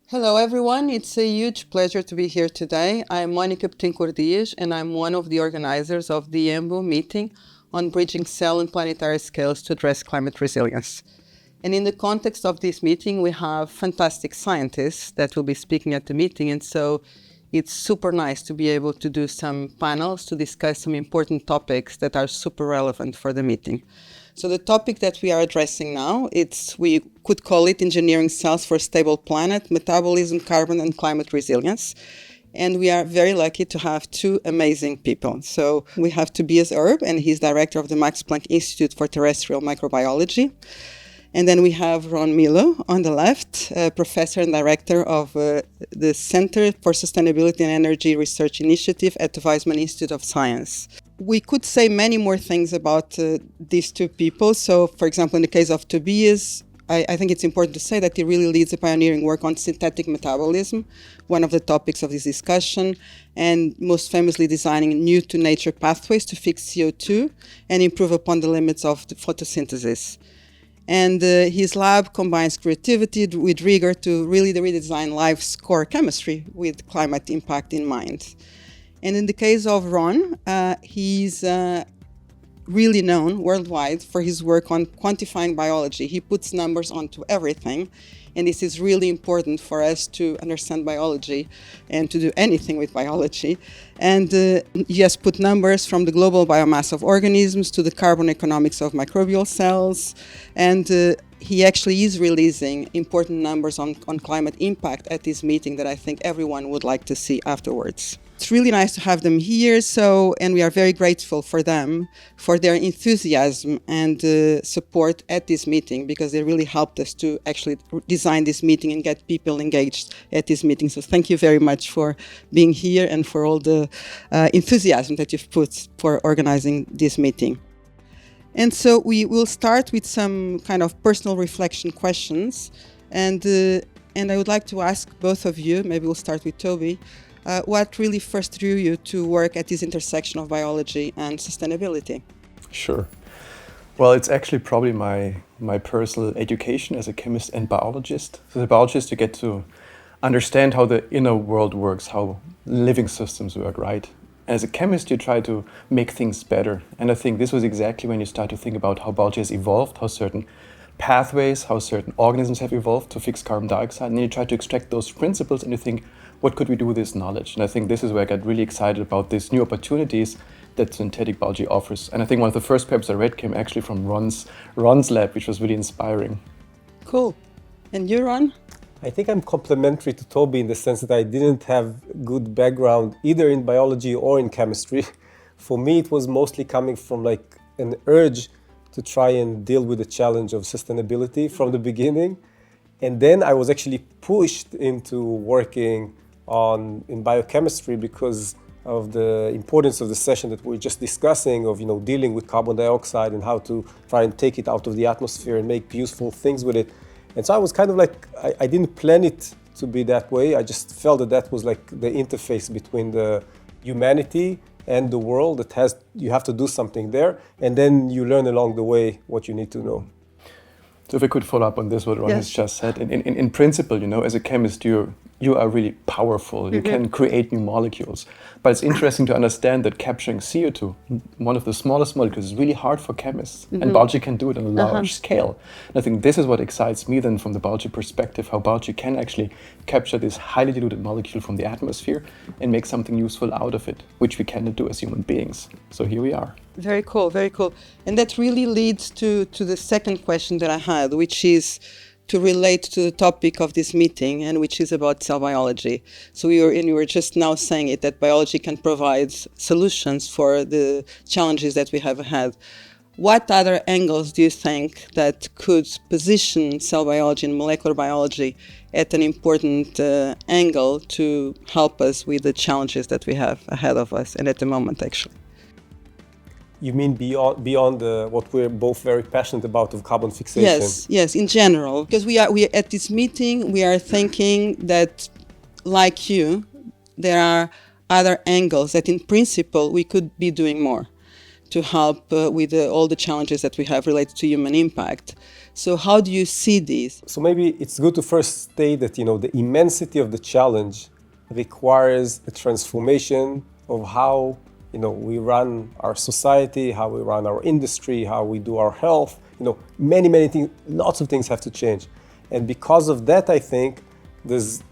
Hello everyone, it's a huge pleasure to be here today. I'm Mónica Bettencourt-Dias and I'm one of the organizers of the EMBO meeting on bridging cell and planetary scales to address climate resilience. And in the context of this meeting, we have fantastic scientists that will be speaking at the meeting, and so it's super nice to be able to do some panels to discuss some important topics that are super relevant for the meeting. So the topic that we are addressing now, we could call it engineering cells for a stable planet, metabolism, carbon and climate resilience. And we are very lucky to have two amazing people. So we have Tobias Erb, and he's director of the Max Planck Institute for Terrestrial Microbiology. And then we have Milo on the left, professor and director of the Center for Sustainability and Energy Research Initiative at the Weizmann Institute of Science. We could say many more things about these two people. So, for example, in the case of Tobias, I think it's important to say that he really leads a pioneering work on synthetic metabolism, one of the topics of this discussion, and most famously designing new-to-nature pathways to fix CO2 and improve upon the limits of the photosynthesis. And his lab combines creativity with rigor to really redesign life's core chemistry with climate impact in mind. And in the case of Ron, he's really known worldwide for his work on quantifying biology. He puts numbers onto everything, and this is really important for us to understand biology and to do anything with biology. And he has put numbers from the global biomass of organisms to the carbon economics of microbial cells, and he actually is releasing important numbers on climate impact at this meeting that I think everyone would like to see afterwards. It's really nice to have them here, and we are very grateful for them, for their enthusiasm and support at this meeting, because they really helped us to actually design this meeting and get people engaged at this meeting. So thank you very much for being here and for all the enthusiasm that you've put for organizing this meeting. And so we will start with some kind of personal reflection questions. And I would like to ask both of you, maybe we'll start with Toby, what really first drew you to work at this intersection of biology and sustainability? Sure. Well, it's actually probably my personal education as a chemist and biologist. So as a biologist, you get to understand how the inner world works, how living systems work, right? As a chemist, you try to make things better. And I think this was exactly when you start to think about how biology has evolved, how certain pathways, how certain organisms have evolved to fix carbon dioxide. And then you try to extract those principles and you think, what could we do with this knowledge? And I think this is where I got really excited about these new opportunities that synthetic biology offers. And I think one of the first papers I read came actually from Ron's lab, which was really inspiring. Cool. And you, Ron? I think I'm complementary to Toby in the sense that I didn't have good background either in biology or in chemistry. For me, it was mostly coming from like an urge to try and deal with the challenge of sustainability from the beginning. And then I was actually pushed into working in biochemistry because of the importance of the session that we were just discussing of, dealing with carbon dioxide and how to try and take it out of the atmosphere and make useful things with it. And so I was kind of like, I didn't plan it to be that way. I just felt that was like the interface between the humanity and the world you have to do something there. And then you learn along the way what you need to know. So if I could follow up on this, what Ron has just said, in principle, as a chemist, you are really powerful. You can create new molecules. But it's interesting to understand that capturing CO2, one of the smallest molecules, is really hard for chemists. And biology can do it on a large scale. And I think this is what excites me then from the biology perspective, how biology can actually capture this highly diluted molecule from the atmosphere and make something useful out of it, which we cannot do as human beings. So here we are. Very cool, very cool. And that really leads to the second question that I had, which is to relate to the topic of this meeting, and which is about cell biology. So you were just now saying it, that biology can provide solutions for the challenges that we have had. What other angles do you think that could position cell biology and molecular biology at an important angle to help us with the challenges that we have ahead of us and at the moment, actually? You mean beyond what we're both very passionate about of carbon fixation? Yes, in general. Because we at this meeting, we are thinking that, like you, there are other angles that in principle we could be doing more. to help with all the challenges that we have related to human impact. So how do you see these? So maybe it's good to first state that, the immensity of the challenge requires a transformation of how, we run our society, how we run our industry, how we do our health. Many, many things, lots of things have to change. And because of that, I think there's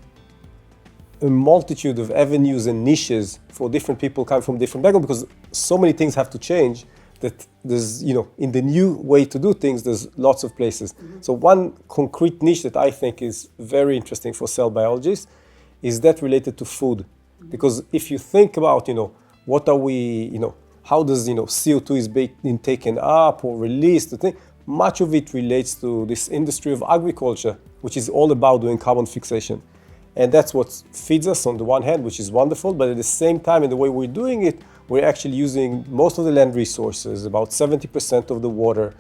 a multitude of avenues and niches for different people coming from different backgrounds, because so many things have to change that there's, in the new way to do things, there's lots of places. Mm-hmm. So one concrete niche that I think is very interesting for cell biologists is that related to food. Mm-hmm. Because if you think about, what are we, how does, CO2 is being taken up or released, much of it relates to this industry of agriculture, which is all about doing carbon fixation. And that's what feeds us on the one hand, which is wonderful, but at the same time, in the way we're doing it, we're actually using most of the land resources, about 70% of the water,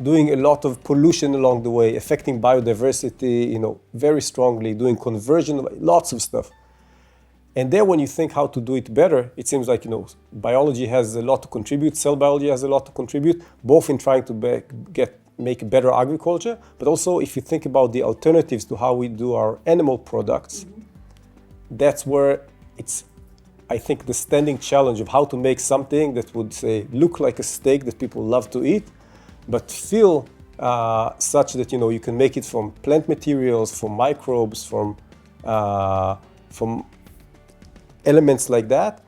doing a lot of pollution along the way, affecting biodiversity, very strongly, doing conversion, lots of stuff. And there, when you think how to do it better, it seems like, biology has a lot to contribute, cell biology has a lot to contribute, both in trying to make better agriculture, but also if you think about the alternatives to how we do our animal products, that's where it's, I think, the standing challenge of how to make something that would, say, look like a steak that people love to eat, but feel such that, you can make it from plant materials, from microbes, from elements like that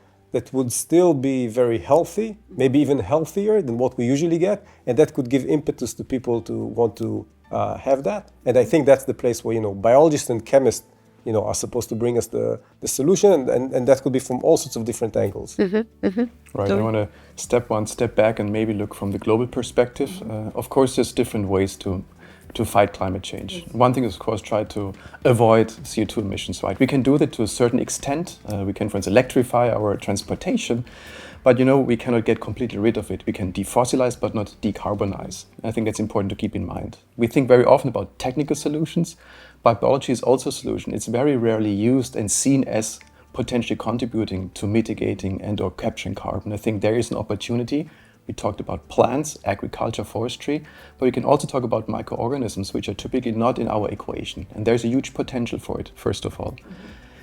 would still be very healthy, maybe even healthier than what we usually get, and that could give impetus to people to want to have that. And I think that's the place where, biologists and chemists, are supposed to bring us the solution, and that could be from all sorts of different angles. Mm-hmm. Mm-hmm. Right, I want to step back and maybe look from the global perspective. Of course, there's different ways to fight climate change. One thing is, of course, try to avoid CO2 emissions, right? We can do that to a certain extent. We can, for instance, electrify our transportation, but, we cannot get completely rid of it. We can defossilize, but not decarbonize. I think that's important to keep in mind. We think very often about technical solutions, but biology is also a solution. It's very rarely used and seen as potentially contributing to mitigating and or capturing carbon. I think there is an opportunity. We talked about plants, agriculture, forestry, but we can also talk about microorganisms, which are typically not in our equation. And there's a huge potential for it, first of all.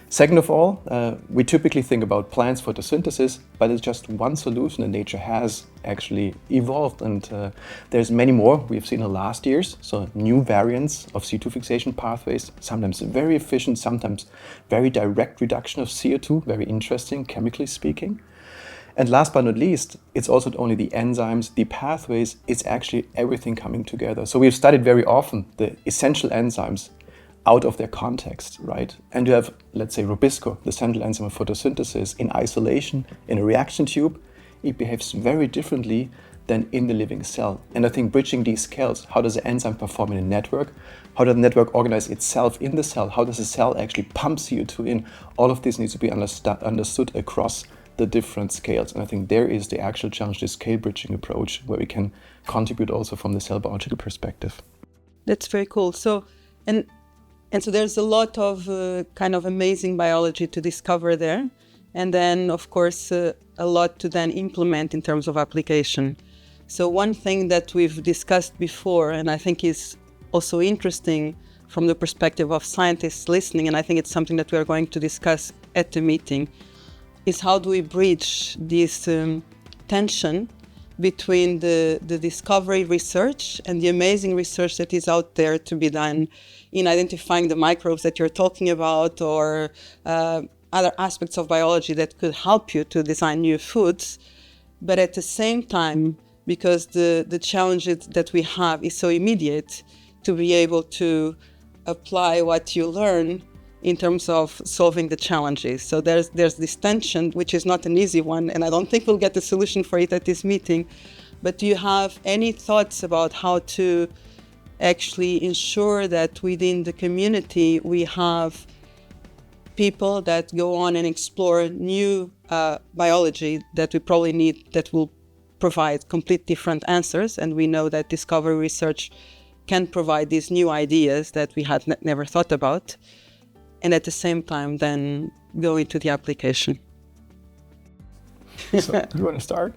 Second of all, we typically think about plants, photosynthesis, but it's just one solution, and nature has actually evolved. And there's many more we've seen in the last years. So new variants of CO2 fixation pathways, sometimes very efficient, sometimes very direct reduction of CO2, very interesting, chemically speaking. And last but not least, it's also not only the enzymes, the pathways, it's actually everything coming together. So we've studied very often the essential enzymes out of their context, right? And you have, let's say, Rubisco, the central enzyme of photosynthesis, in isolation, in a reaction tube, it behaves very differently than in the living cell. And I think bridging these scales, how does the enzyme perform in a network? How does the network organize itself in the cell? How does the cell actually pump CO2 in? All of this needs to be understood across the different scales. And I think there is the actual challenge, the scale bridging approach, where we can contribute also from the cell biological perspective. That's very cool. So, and so there's a lot of kind of amazing biology to discover there. And then, of course, a lot to then implement in terms of application. So one thing that we've discussed before, and I think is also interesting from the perspective of scientists listening, and I think it's something that we are going to discuss at the meeting, is how do we bridge this tension between the discovery research and the amazing research that is out there to be done in identifying the microbes that you're talking about, or other aspects of biology that could help you to design new foods. But at the same time, because the challenge that we have is so immediate, to be able to apply what you learn in terms of solving the challenges. So there's this tension, which is not an easy one, and I don't think we'll get the solution for it at this meeting. But do you have any thoughts about how to actually ensure that within the community we have people that go on and explore new biology that we probably need, that will provide complete different answers? And we know that discovery research can provide these new ideas that we had never thought about, and at the same time then go into the application. So, do you want to start?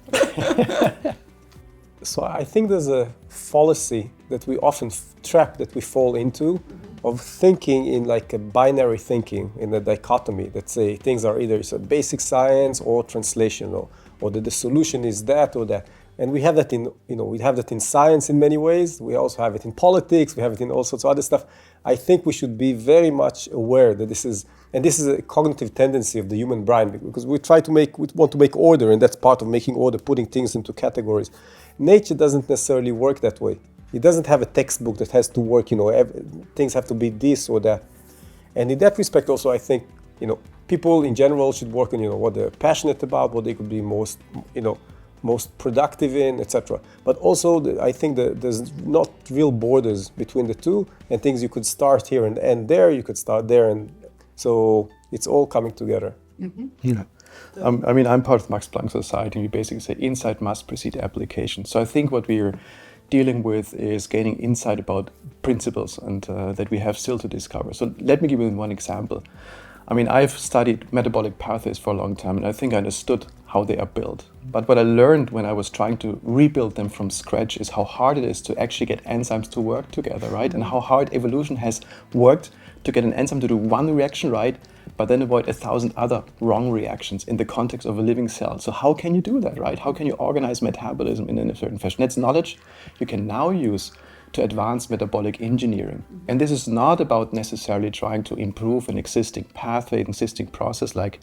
So I think there's a fallacy that we often that we fall into of thinking in like a binary thinking, in a dichotomy that say things are either basic science or translational, or that the solution is that or that. And we have that in science in many ways. We also have it in politics. We have it in all sorts of other stuff. I think we should be very much aware that this is a cognitive tendency of the human brain, because we want to make order, and that's part of making order, putting things into categories. Nature doesn't necessarily work that way. It doesn't have a textbook that has to work, things have to be this or that. And in that respect also, I think, people in general should work on, what they're passionate about, what they could be most productive in, etc. But also, I think that there's not real borders between the two, and things you could start here and end there, you could start there, and so it's all coming together. Mm-hmm. Yeah. I'm part of Max Planck Society, and we basically say insight must precede application. So I think what we're dealing with is gaining insight about principles, and that we have still to discover. So let me give you one example. I've studied metabolic pathways for a long time, and I think I understood how they are built. But what I learned when I was trying to rebuild them from scratch is how hard it is to actually get enzymes to work together, right? And how hard evolution has worked to get an enzyme to do one reaction right, but then avoid 1,000 other wrong reactions in the context of a living cell. So how can you do that, right? How can you organize metabolism in a certain fashion? That's knowledge you can now use to advance metabolic engineering. And this is not about necessarily trying to improve an existing pathway, an existing process like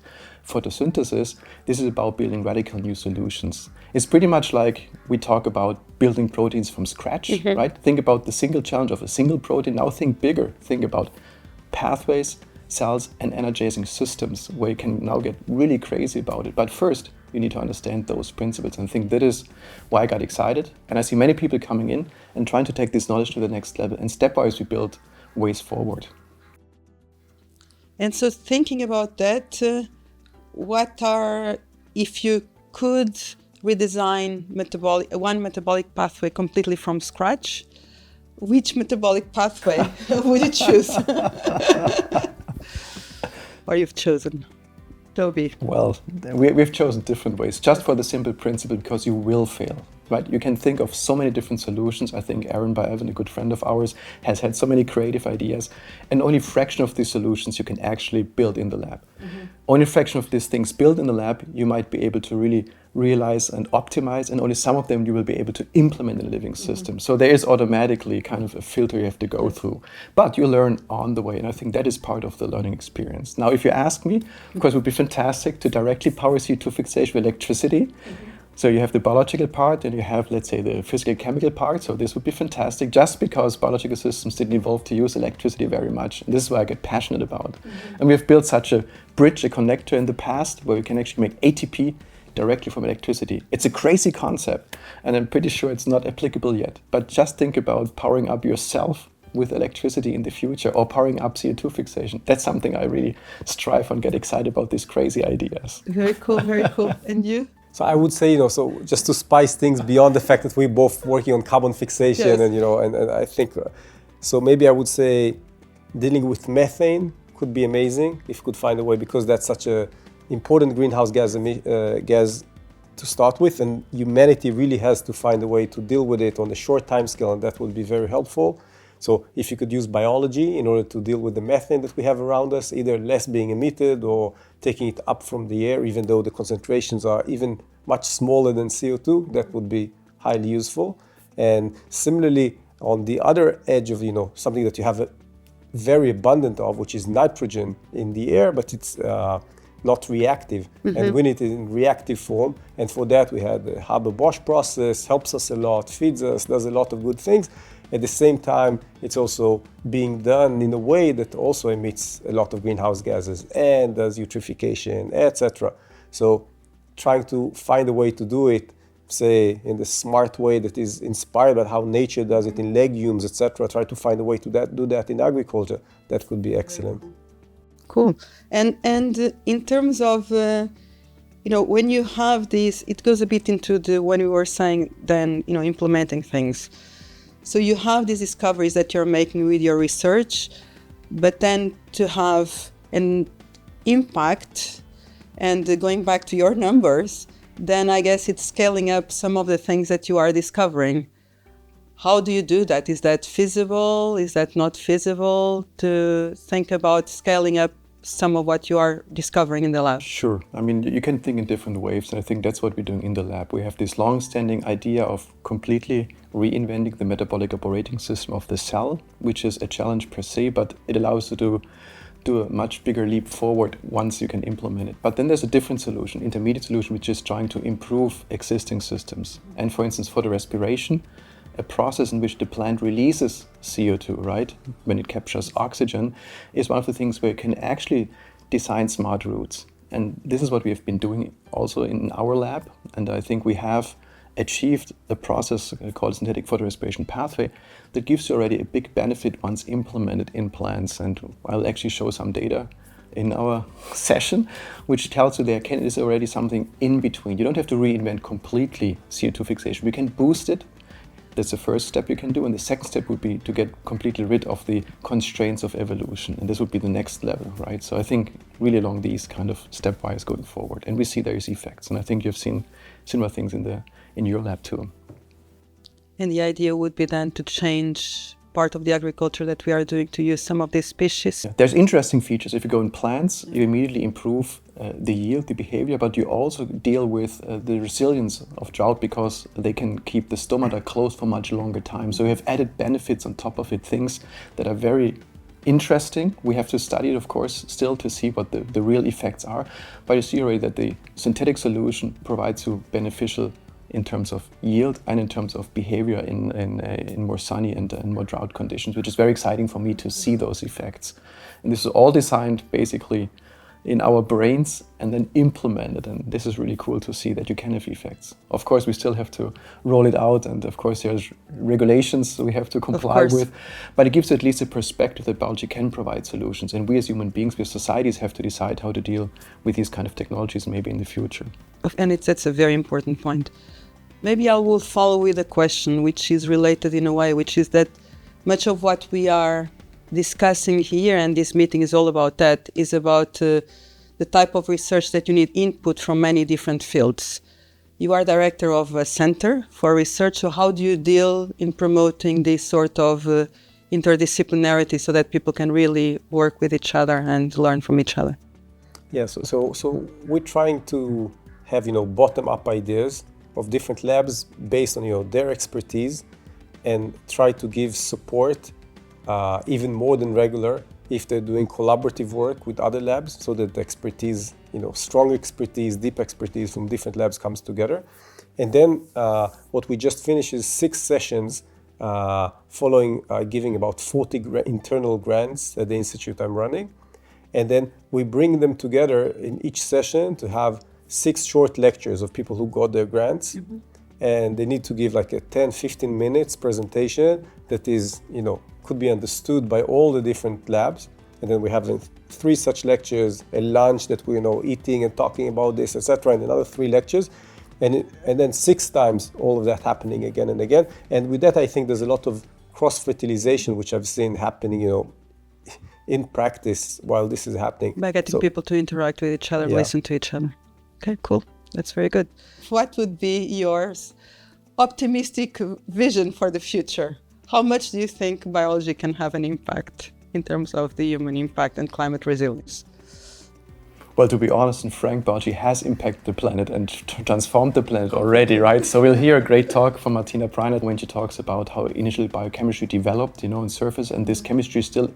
photosynthesis. This is about building radical new solutions. It's pretty much like we talk about building proteins from scratch, right? Think about the single challenge of a single protein. Now think bigger. Think about pathways, cells, and energizing systems where you can now get really crazy about it. But first, you need to understand those principles. And I think that is why I got excited. And I see many people coming in and trying to take this knowledge to the next level. And stepwise, we build ways forward. And so thinking about that, if you could redesign one metabolic pathway completely from scratch, which metabolic pathway would you choose? Or you've chosen? Toby? Well, we've chosen different ways, just for the simple principle, because you will fail, right? You can think of so many different solutions. I think Aaron Baeven, a good friend of ours, has had so many creative ideas, and only a fraction of these solutions you can actually build in the lab. Only a fraction of these things built in the lab you might be able to really realize and optimize, and only some of them you will be able to implement in a living system. So there is automatically kind of a filter you have to go through. But you learn on the way, and I think that is part of the learning experience. Now, if you ask me, of course, it would be fantastic to directly power CO2 fixation with electricity. So you have the biological part, and you have, let's say, the physical-chemical part. So this would be fantastic, just because biological systems didn't evolve to use electricity very much. And this is why I get passionate about. And we have built such a bridge, a connector in the past, where we can actually make ATP directly from electricity. It's a crazy concept, and I'm pretty sure it's not applicable yet. But just think about powering up yourself with electricity in the future, or powering up CO2 fixation. That's something I really strive on, get excited about these crazy ideas. Very cool, very cool. And you? So I would say, so just to spice things beyond the fact that we're both working on carbon fixation, yes. and I think, so maybe I would say dealing with methane could be amazing if you could find a way, because that's such a important greenhouse gas to start with, and humanity really has to find a way to deal with it on a short time scale, and that would be very helpful. So if you could use biology in order to deal with the methane that we have around us, either less being emitted or taking it up from the air, even though the concentrations are even much smaller than CO2, that would be highly useful. And similarly, on the other edge of, something that you have very abundant of, which is nitrogen in the air, but it's not reactive. And we need it in reactive form. And for that, we had the Haber-Bosch process, helps us a lot, feeds us, does a lot of good things. At the same time, it's also being done in a way that also emits a lot of greenhouse gases and does eutrophication, etc. So trying to find a way to do it, say, in the smart way that is inspired by how nature does it in legumes, etc. Try to find a way to do that in agriculture. That could be excellent. Cool. And in terms of, when you have this, it goes a bit into when we were saying then, implementing things. So you have these discoveries that you're making with your research, but then to have an impact, and going back to your numbers, then I guess it's scaling up some of the things that you are discovering. How do you do that? Is that feasible? Is that not feasible to think about scaling up some of what you are discovering in the lab? Sure. I mean, you can think in different waves, and I think that's what we're doing in the lab. We have this long-standing idea of completely reinventing the metabolic operating system of the cell, which is a challenge per se, but it allows you to do a much bigger leap forward once you can implement it. But then there's a different solution, intermediate solution, which is trying to improve existing systems. And for instance, photorespiration, a process in which the plant releases CO2, right, when it captures oxygen, is one of the things where you can actually design smart routes. And this is what we have been doing also in our lab. And I think we have achieved a process called synthetic photorespiration pathway that gives you already a big benefit once implemented in plants. And I'll actually show some data in our session, which tells you there is already something in between. You don't have to reinvent completely CO2 fixation. We can boost it. That's the first step you can do. And the second step would be to get completely rid of the constraints of evolution. And this would be the next level, right? So I think really along these kind of stepwise going forward. And we see there is effects. And I think you've seen similar things in your lab too. And the idea would be then to change part of the agriculture that we are doing to use some of these species. Yeah. There's interesting features. If you go in plants, you immediately improve the yield, the behavior, but you also deal with the resilience of drought because they can keep the stomata closed for much longer time. So you have added benefits on top of it, things that are very interesting. We have to study it, of course, still to see what the real effects are. But you see already that the synthetic solution provides you beneficial in terms of yield and in terms of behavior in more sunny and more drought conditions, which is very exciting for me to see those effects. And this is all designed basically in our brains and then implemented. And this is really cool to see that you can have effects. Of course, we still have to roll it out. And of course, there's regulations we have to comply with. But it gives you at least a perspective that biology can provide solutions. And we as human beings, we as societies have to decide how to deal with these kind of technologies maybe in the future. And that's a very important point. Maybe I will follow with a question which is related in a way, which is that much of what we are discussing here, and this meeting is all about that, is about the type of research that you need input from many different fields. You are director of a center for research, so how do you deal in promoting this sort of interdisciplinarity so that people can really work with each other and learn from each other? Yeah, so we're trying to have, bottom-up ideas of different labs based on, their expertise and try to give support even more than regular if they're doing collaborative work with other labs so that the expertise, strong expertise, deep expertise from different labs comes together. And then what we just finished is 6 sessions following giving about 40 internal grants at the institute I'm running. And then we bring them together in each session to have 6 short lectures of people who got their grants. Mm-hmm. And they need to give like a 10-15 minutes presentation that is, could be understood by all the different labs. And then we have 3 such lectures, a lunch that we're eating and talking about this, etc., and another 3 lectures. And then 6 times all of that happening again and again. And with that, I think there's a lot of cross-fertilization, which I've seen happening, in practice while this is happening. By getting people to interact with each other, listen to each other. Okay, cool. That's very good. What would be your optimistic vision for the future? How much do you think biology can have an impact in terms of the human impact and climate resilience? Well, to be honest and frank, biology has impacted the planet and transformed the planet already, right? So we'll hear a great talk from Martina Breinert when she talks about how initial biochemistry developed, in surface, and this chemistry is still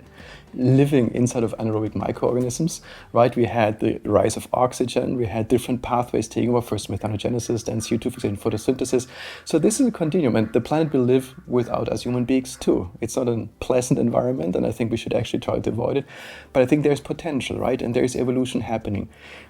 living inside of anaerobic microorganisms, right? We had the rise of oxygen, we had different pathways taking over, first methanogenesis, then CO2 fixation, photosynthesis. So this is a continuum, and the planet will live without us human beings too. It's not a pleasant environment, and I think we should actually try to avoid it. But I think there's potential, right? And there's evolution happening.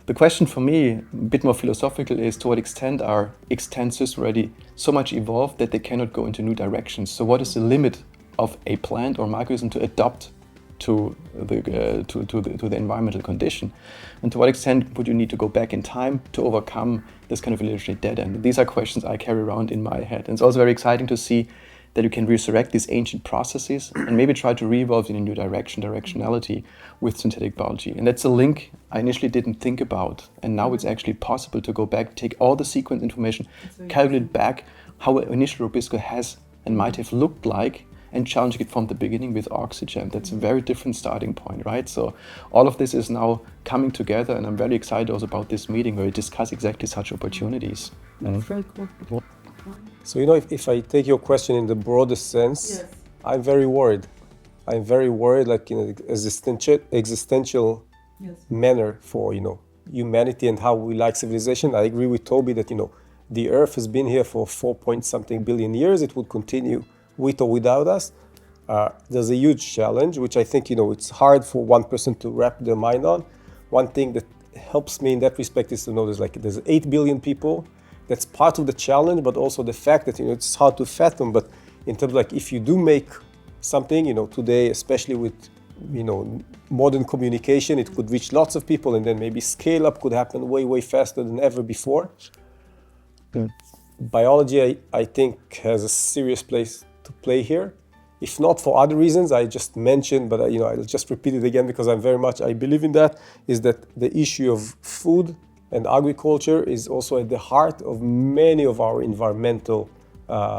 The question for me, a bit more philosophical, is to what extent are extensives already so much evolved that they cannot go into new directions? So what is the limit of a plant or microorganism to adopt to the environmental condition, and to what extent would you need to go back in time to overcome this kind of evolutionary dead end? These are questions I carry around in my head, and it's also very exciting to see that you can resurrect these ancient processes and maybe try to re-evolve in a new directionality with synthetic biology. And that's a link I initially didn't think about. And now it's actually possible to go back, take all the sequence information, calculate back how an initial Rubisco has and might have looked like, and challenging it from the beginning with oxygen. That's a very different starting point, right? So all of this is now coming together, and I'm very excited also about this meeting where we discuss exactly such opportunities. That's very cool. So, if I take your question in the broadest sense, I'm very worried. I'm very worried, like in an existential manner for, humanity and how we like civilization. I agree with Toby that, the Earth has been here for 4-point-something billion years. It would continue with or without us. There's a huge challenge, which I think, it's hard for one person to wrap their mind on. One thing that helps me in that respect is to know there's 8 billion people. That's part of the challenge, but also the fact that, it's hard to fathom. But in terms of if you do make something, today, especially with, modern communication, it could reach lots of people, and then maybe scale up could happen way, way faster than ever before. Good. Biology, I think, has a serious place to play here. If not for other reasons I just mentioned, but I'll just repeat it again because I believe in that, is that the issue of food and agriculture is also at the heart of many of our environmental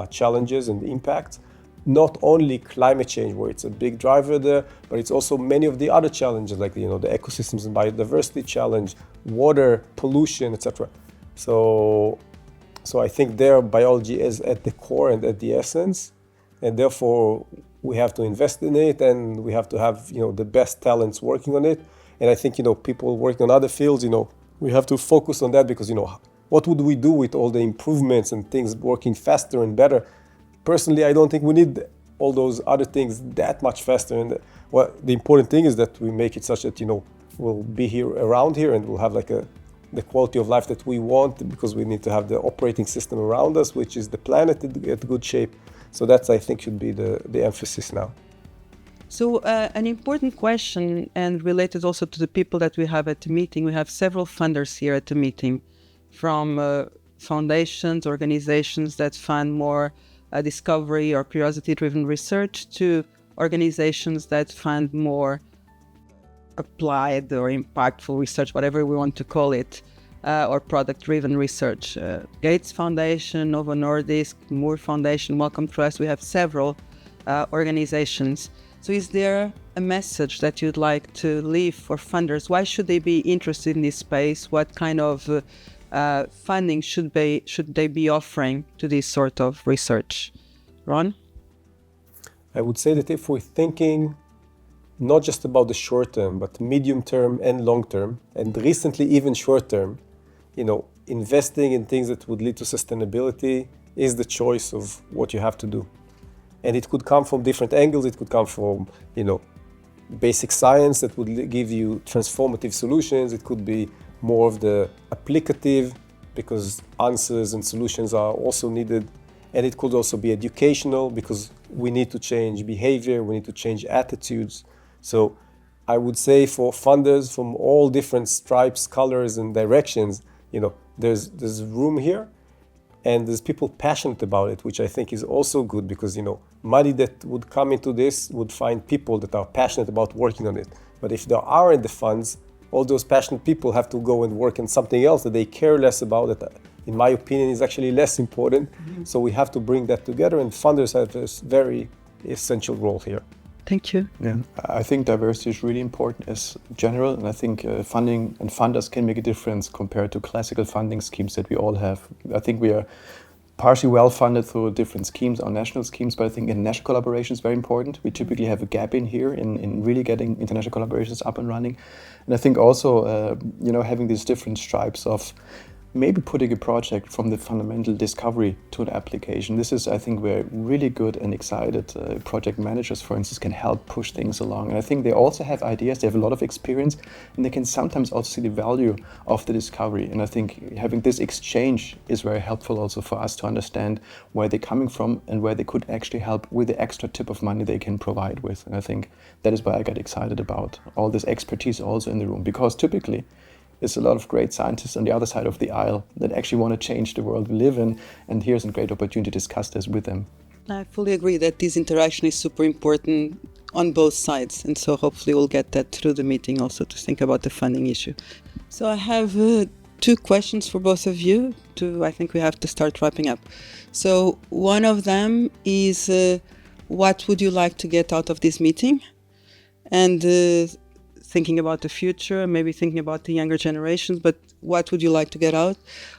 challenges and impacts. Not only climate change, where it's a big driver there, but it's also many of the other challenges, like the ecosystems and biodiversity challenge, water, pollution, etc. So I think their biology is at the core and at the essence, and therefore we have to invest in it, and we have to have the best talents working on it. And I think people working on other fields, we have to focus on that because what would we do with all the improvements and things working faster and better? Personally, I don't think we need all those other things that much faster. And the important thing is that we make it such that we'll be here around here, and we'll have the quality of life that we want, because we need to have the operating system around us, which is the planet, at good shape. So that's, I think, should be the emphasis now. So an important question, and related also to the people that we have at the meeting, we have several funders here at the meeting, from foundations, organizations that fund more discovery or curiosity-driven research, to organizations that fund more applied or impactful research, whatever we want to call it, or product-driven research. Gates Foundation, Novo Nordisk, Moore Foundation, Wellcome Trust, we have several organizations. So is there a message that you'd like to leave for funders? Why should they be interested in this space? What kind of funding should they be offering to this sort of research? Ron? I would say that if we're thinking not just about the short term, but medium term and long term, and recently even short term, investing in things that would lead to sustainability is the choice of what you have to do. And it could come from different angles. It could come from, basic science that would give you transformative solutions. It could be more of the applicative, because answers and solutions are also needed. And it could also be educational, because we need to change behavior, we need to change attitudes. So I would say for funders from all different stripes, colors, and directions, there's room here, and there's people passionate about it, which I think is also good, because money that would come into this would find people that are passionate about working on it. But if there aren't the funds, all those passionate people have to go and work on something else that they care less about, that in my opinion is actually less important. Mm-hmm. So we have to bring that together, and funders have this very essential role here. Thank you. Yeah, I think diversity is really important as general, and I think funding and funders can make a difference compared to classical funding schemes that we all have. I think we are partially well funded through different schemes, our national schemes, but I think international collaboration is very important. We typically have a gap in here in really getting international collaborations up and running. And I think also, having these different stripes of maybe putting a project from the fundamental discovery to the application. This is, I think, where really good and excited project managers, for instance, can help push things along. And I think they also have ideas, they have a lot of experience, and they can sometimes also see the value of the discovery. And I think having this exchange is very helpful also for us to understand where they're coming from and where they could actually help with the extra tip of money they can provide with. And I think that is why I got excited about all this expertise also in the room, because typically there's a lot of great scientists on the other side of the aisle that actually want to change the world we live in, and here's a great opportunity to discuss this with them. I fully agree that this interaction is super important on both sides, and so hopefully we'll get that through the meeting also to think about the funding issue. So I have 2 questions for both of you. I think we have to start wrapping up. So one of them is what would you like to get out of this meeting? And thinking about the future, maybe thinking about the younger generations, but what would you like to get out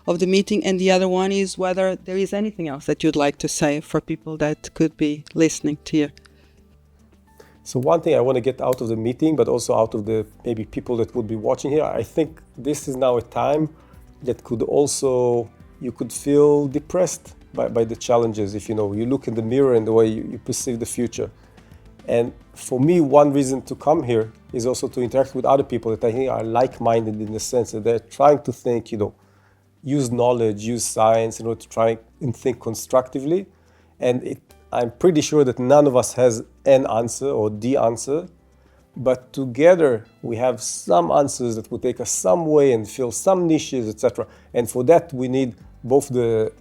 of the meeting? And the other one is whether there is anything else that you'd like to say for people that could be listening to you. So one thing I want to get out of the meeting, but also out of the maybe people that would be watching here, I think this is now a time that you could feel depressed by the challenges if you look in the mirror and the way you perceive the future. And for me, one reason to come here is also to interact with other people that I think are like-minded in the sense that they're trying to think, use knowledge, use science in order to try and think constructively. And I'm pretty sure that none of us has an answer or the answer, but together we have some answers that will take us some way and fill some niches, etc. And for that, we need both the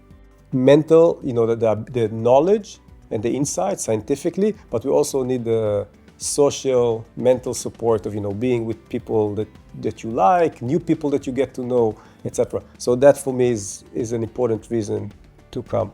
mental, the knowledge and the insight scientifically, but we also need the social, mental support of, being with people that you like, new people that you get to know, etc. So that for me is an important reason to come.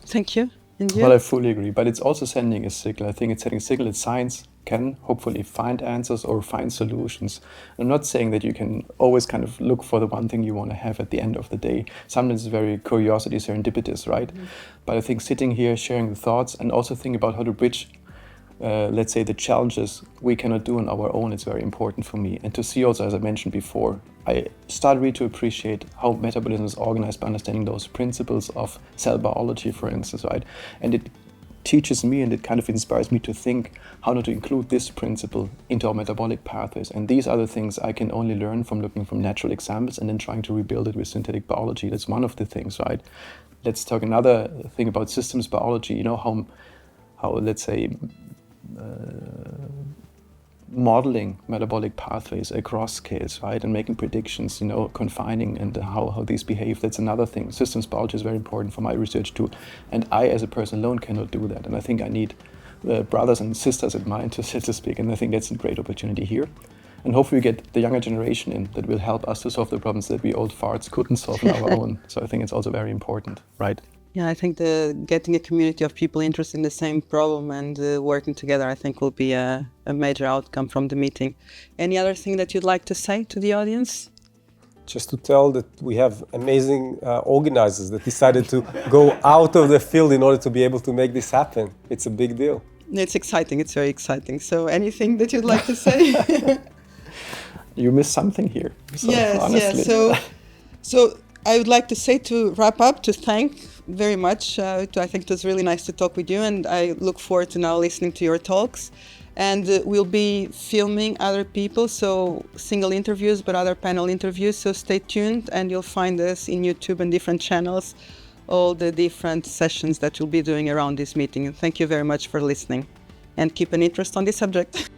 Thank you. And you? Well, I fully agree, but it's also sending a signal. I think it's sending a signal that science can hopefully find answers or find solutions. I'm not saying that you can always kind of look for the one thing you want to have at the end of the day. Sometimes it's very curiosity, serendipitous, right? Mm-hmm. But I think sitting here, sharing the thoughts, and also thinking about how to bridge, let's say, the challenges we cannot do on our own is very important for me. And to see also, as I mentioned before, I started really to appreciate how metabolism is organized by understanding those principles of cell biology, for instance, right? And it teaches me and it kind of inspires me to think how not to include this principle into our metabolic pathways. And these are the things I can only learn from looking from natural examples and then trying to rebuild it with synthetic biology. That's one of the things, right? Let's talk another thing about systems biology, how let's say, modeling metabolic pathways across scales, right, and making predictions, confining and how these behave. That's another thing. Systems biology is very important for my research too, and I as a person alone cannot do that, and I think I need brothers and sisters in mind to speak, and I think that's a great opportunity here, and hopefully we get the younger generation in that will help us to solve the problems that we old farts couldn't solve on our own. So I think it's also very important, right? Yeah, I think getting a community of people interested in the same problem and working together, I think will be a major outcome from the meeting. Any other thing that you'd like to say to the audience? Just to tell that we have amazing organizers that decided to go out of the field in order to be able to make this happen. It's a big deal. It's exciting. It's very exciting. So anything that you'd like to say? You missed something here. So, yes, honestly. yes. So I would like to say, to wrap up, to thank very much. I think it was really nice to talk with you, and I look forward to now listening to your talks. And we'll be filming other people, so single interviews, but other panel interviews. So stay tuned, and you'll find us in YouTube and different channels, all the different sessions that we'll be doing around this meeting. And thank you very much for listening, and keep an interest on this subject.